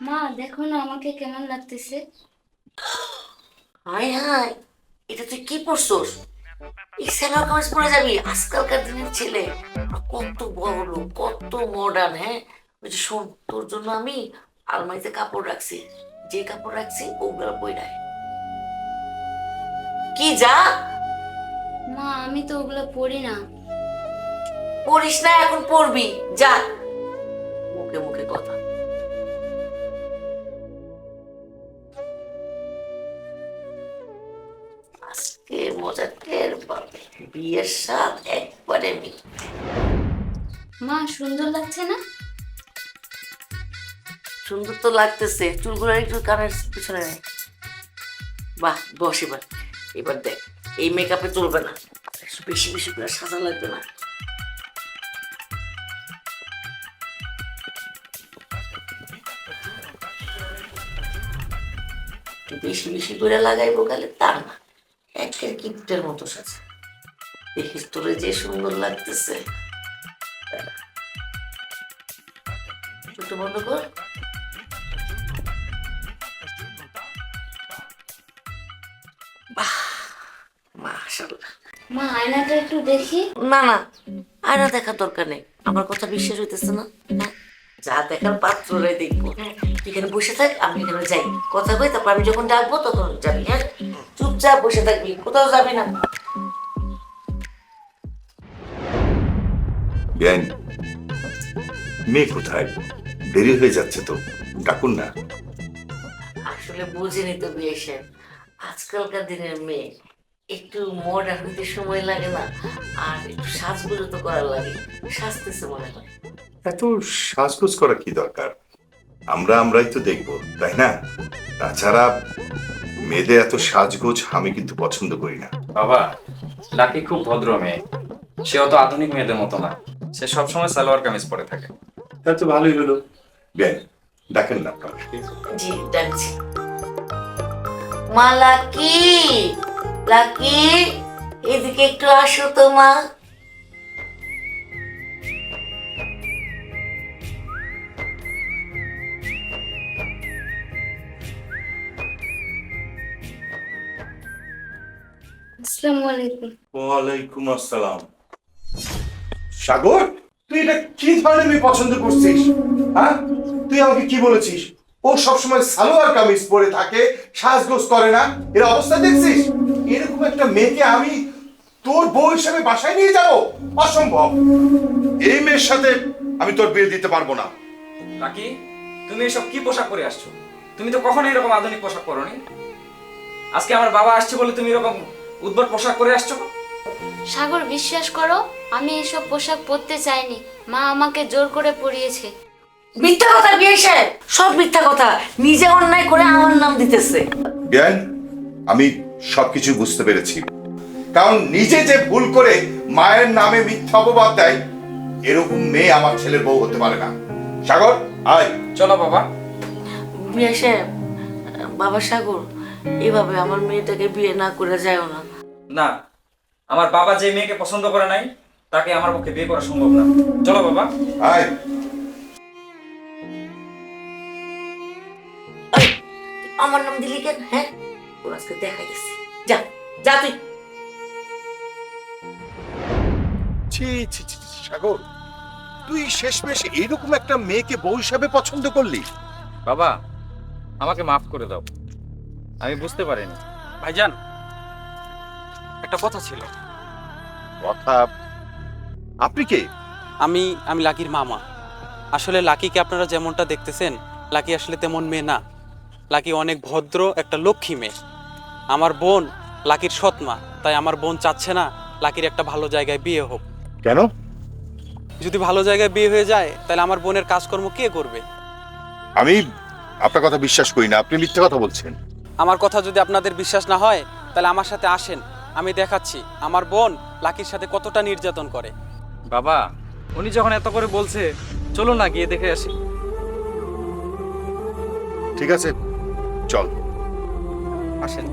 মা দেখো না আমাকে কেমন লাগতেছে। হাই হাই, এটা তুই কি পড়ছস? এই সেলোয়ার কামিজ পরে যাবি? আজকালকার দিনের ছেলে কত বড় লোক, কত মডার্ন। হ্যাঁ, ওই যে শোন, তোর জন্য আমি আলমারিতে কাপড় রাখছি, যে কাপড় রাখছি ওগুলো পইরায়। কি যা? মা আমি তো ওগুলো পরি না। পড়িস না, এখন পড়বি যা। মুখে মুখে কথা। আজকে মজা টের পাবে, বিয়ের স্বাদ একবারে মিটবে। মা সুন্দর লাগছে না? সুন্দর তো লাগতেছে, চুলগুলো একটু কানের পিছনে নেই। বাহ, বস এবার। এবার দেখ, এই মেকআপে চলবে না, একটু বেশি বেশি করে সাজা লাগবে না? একটু বেশি বেশি করে লাগাইবো গেলে তা না, একের কিপ্টের মতো সাজা। দেখিস তোরে যে সুন্দর লাগতেছে। চোখটা বন্ধ কর। বাহ, মাশাআল্লাহ। মা আয়নাটা একটু দেখি। না না, আয়না দেখার দরকার নেই, আমার কথা বিশ্বাস হইতেছে না? হ্যাঁ, যা দেখার পাত্ররাই দেখবো। হ্যাঁ, তুই এখানে বসে থাক, আমি এখানে যাই, কথা কই, তারপর আমি যখন ডাকবো তখন যাবি। হ্যাঁ, চুপচাপ বসে থাকবি, কোথাও যাবি না। জ্ঞান, মেয়ে কোথায়? দেরি হয়ে যাচ্ছে তো, ডাকুন না। আসলে বুঝিনি তো বিয়ে সাহেব, আজকালকার দিনের মেয়ে একটু মডার্ন হইতে সময় লাগে না, আর একটু সাজগুজো তো করার লাগে, সাজতেছে মনে হয়। এত সাজগোজ করা কি দরকার? আমরাই তো দেখবো, তাই না? তাছাড়া মেয়েদের এত সাজগোজ আমি কিন্তু পছন্দ করি না। বাবা, লাকি খুব ভদ্র মেয়ে, সে অত আধুনিক মেয়েদের মতো না, সে সবসময় সালোয়ার কামিজ পরে থাকে। তা তো ভালোই হলো। জ্ঞান, ডাকেন না আপনার। জি, ডাকছি। মা লাকি, লাকি, এদিকে একটু আসো তো মা। আসসালামু আলাইকুম। ওয়ালাইকুম আসসালাম। সাগর, তুই এটা কি ধরনের মেয়ে পছন্দ করছিস? হ্যাঁ, তুই আমাকে কি বলেছিস? ও সবসময় সালোয়ার কামিজ পরে থাকে, সাজগোজ করে না, এর অবস্থা দেখছিস? এরকম একটা মেয়েকে আমি তোর বউ হিসেবে বাসায় নিয়ে যাব? অসম্ভব। এই মেয়ের সাথে আমি তোর বিয়ে দিতে পারবো না। লাকি, তুমি এসব কি পোশাক পরে আসছো? তুমি তো কখনো এরকম আধুনিক পোশাক পরোনি। আজকে আমার বাবা আসছে বলে তুমি এরকম উদ্ভট পোশাক পরে আসছো? সাগর বিশ্বাস করো, আমি এসব পোশাক পরতে চাইনি, মা আমাকে জোর করে পরিয়েছে। মিথ্যা কথা বিয়ে সাহেব, সব মিথ্যা কথা, নিজে অন্যায় করে আমার নাম দিতেছে। জ্ঞান, আমি সবকিছু বুঝতে পেরেছি, কারণ নিজে যে ভুল করে মায়ের নামে মিথ্যা অপবাদ দেয়, এরকম মেয়ে আমার ছেলের বউ হতে পারে না। সাগর, আয়। চলো বাবা। বিয়ে সাহেব, বাবা সাগর, এভাবে আমার মেয়েটাকে বিয়ে না করে যায়ও না। না, আমার বাবা যে মেয়েকে পছন্দ করে নাই তাকে আমার পক্ষে বিয়ে করা সম্ভব না। চলো বাবা। আয়। এই, আমার নাম দিলি কেন? হ্যাঁ, তোর আজকে দেখা গেছে, যা যা তুই। ছি ছি ছি, সাগর, তুই শেষমেশ এরকম একটা মেয়েকে বউ হিসাবে পছন্দ করলি? বাবা, আমাকে মাফ করে দাও, আমি বুঝতে পারিনি। ভাইজান, একটা কথা ছিল। কথা? আপনি কে? আমি আমি লাকির মামা। আসলে লাকিকে আপনারা যেমনটা দেখতেছেন, লাকি আসলে তেমন মেয়ে না। লাকি অনেক ভদ্র একটা লক্ষ্মী মেয়ে। আমার বোন লাকির সৎ মা, তাই আমার বোন চাচ্ছে না লাকির একটা ভালো জায়গায় বিয়ে হোক। কেন? যদি ভালো জায়গায় বিয়ে হয়ে যায় তাহলে আমার বোনের কাজকর্ম কে করবে? আমি আপনার কথা বিশ্বাস করি না, আপনি মিথ্যে কথা বলছেন। আমার কথা যদি আপনাদের বিশ্বাস না হয় তাহলে আমার সাথে আসেন, আমি দেখাচ্ছি আমার বোন লাকির সাথে কতটা নির্যাতন করে। বাবা, উনি যখন এত করে বলছে, চলো না গিয়ে দেখে আসি। ঠিক আছে, চল। আসেন।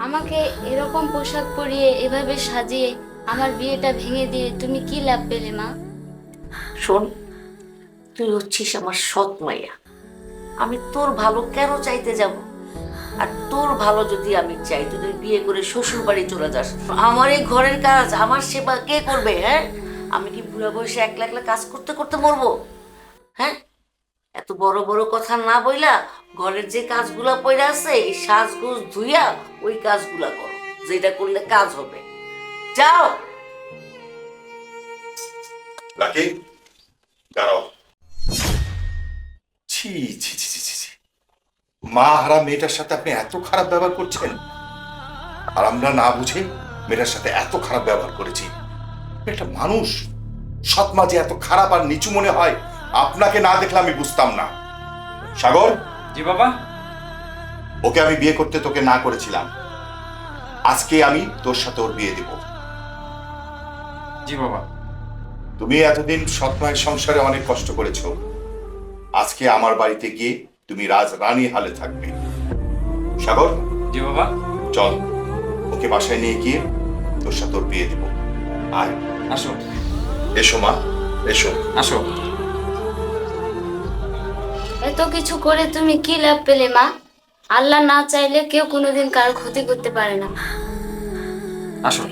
আমাকে এরকম পোশাক পরিয়ে এভাবে সাজিয়ে আমার বিয়েটা ভেঙে দিয়ে তুমি কি লাভ পেলে মা? শোন, তুই হচ্ছিস আমার সৎ মাইয়া। আমি তোর ভালো কেন চাইতে যাব? আর তোর ভালো যদি আমি চাই, তুই বিয়ে করে শ্বশুর বাড়ি চলে যাস। আমার এই ঘরের কাজ, আমার সেবা কে করবে? হ্যাঁ, আমি কি বুড়া বয়সে একলা একলা কাজ করতে করতে মরবো? হ্যাঁ, এত বড় বড় কথা না বইলা ঘরের যে কাজগুলা পড়ে আছে, এই সাজগোজ ধুইয়া ওই কাজগুলা করো, যেটা করলে কাজ হবে। যাও। লাকি, দাঁড়াও। ছি ছি ছি ছি ছি ছি। মা হারা মেয়েটার সাথে আপনি এত খারাপ ব্যবহার করছেন, আর আমরা না বুঝে মেয়েটার সাথে এত খারাপ ব্যবহার করেছি। একটা মানুষ সৎ মা যে এত খারাপ আর নিচু মনে হয়, আপনাকে না দেখলে আমি বুঝতাম না। সাগর, জি বাবা। ওকে আমি বিয়ে করতে তোকে না করেছিলাম, আজকে আমি তোর সাথে ওর বিয়ে দিব। জি বাবা। তুমি এতদিন সৎ মায়ের সংসারে অনেক কষ্ট করেছো, আজকে আমার বাড়িতে গিয়ে তুমি রাজরানী হালে থাকবে। সাগর, জি বাবা। চল ওকে বাসায় নিয়ে গিয়ে তোর সাথে ওর বিয়ে দিব। আয়। আসো। এসো মা, এসো। আসো। এত কিছু করে তুমি কি লাভ পেলে মা? আল্লাহ না চাইলে কেউ কোনোদিন কারো ক্ষতি করতে পারে না। আসো।